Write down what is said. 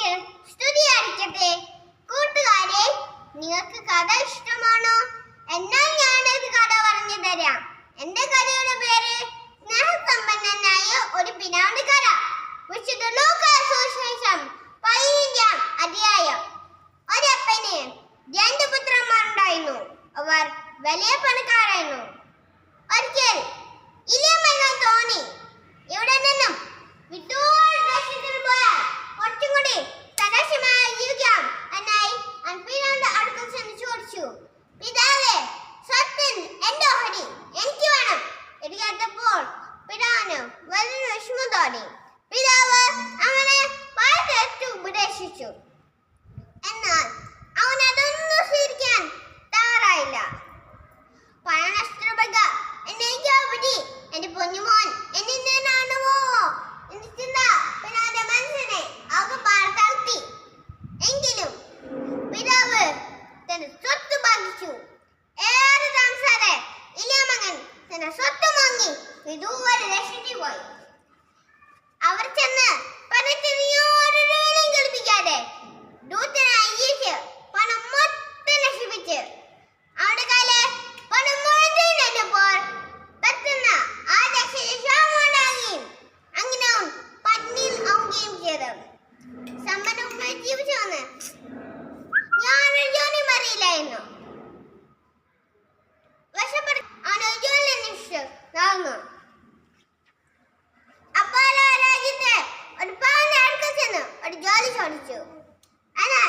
ദൈവത്തിന് സ്തുതിയായിരിക്കട്ടെ. കൂട്ടുകാരെ, നിങ്ങൾക്ക് കഥ ഇഷ്ടമാണോ? എന്നാൽ ഞാനൊരു കഥ പറഞ്ഞു തരാം. എന്റെ കഥയുടെ പേര് സ്നേഹസമ്പന്നനായ ഒരു പിതാവിന്റെ കഥ. വിശുദ്ധ ലൂക്കായുടെ സുവിശേഷം 15-ാം അധ്യായം. ഒരപ്പന് 2 പുത്രന്മാരുണ്ടായിരുന്നു. അവർ വലിയ പണക്കാരായിരുന്നു. ഒരിക്കൽ ഇളിയ മകൻ തോന്നി, ഇവിടെ നിന്നും വിദൂര ദേശത്തിൽ പോയാൽ കുറച്ചും കൂടി സന്തോഷമായി ജീവിക്കാം എന്നായി പിതാവിന്റെ അടുക്കൽ ചെന്ന് ചോദിച്ചു, പിതാവേ, സ്വത്തിൽ എന്റെ ഓഹരി എനിക്ക് വേണം. ഇത് കേട്ടപ്പോൾ പിതാവിന് വലിയ വിഷമം തോന്നി. പിതാവ് അവനെ വളരെ ഉപദേശിച്ചു. എന്നാൽ അവൻ അതൊന്നും സ്വീകരിക്കാൻ തയ്യാറായില്ല. പണം നഷ്ടപ്പെടുക എന്നേക്കാപടി എന്റെ പൊന്നുമോൻ എന്നിൽ നിന്നാണുവോ എന്ന ചിന്ത പിതാവിന്റെ മനസ്സിനെ ആകെ തളർത്തി. എങ്കിലും പിതാവ് തന്റെ സ്വത്ത് ഭാഗിച്ചു. ഏറെ താമസാതെ ഇളയ മകൻ തന്റെ സ്വത്ത് വാങ്ങി വിദൂര ദേശത്തേക്ക് പോയി. അവർ ചെന്ന് പണത്തിന് യാതൊരു വിലയും കൽപ്പിക്കാതെ ദൂതനെ അയച്ച് പണം മൊത്തം നശിപ്പിച്ച് അവരുടെ കയ്യിലെ പണം മുഴുവൻ പെട്ടെന്ന് ആ ദേശത്തെ ക്ഷാമമുണ്ടാകുകയും അങ്ങനെ അവൻ പട്ടിണിയിൽ ആവുകയും ചെയ്തു. സമ്പന്നമായി ജീവിച്ചു വന്ന് ഞാനൊരു ജോലി അറിയില്ലായിരുന്നു. അവനൊരു ജോലി അന്വേഷിച്ചു നടന്നു. അപ്പോൾ രാജ്യത്തെ ഒരു പാവന്റെ അടുക്കൽ ചെന്ന് ഒരു ജോലി ചോദിച്ചു. എന്നാൽ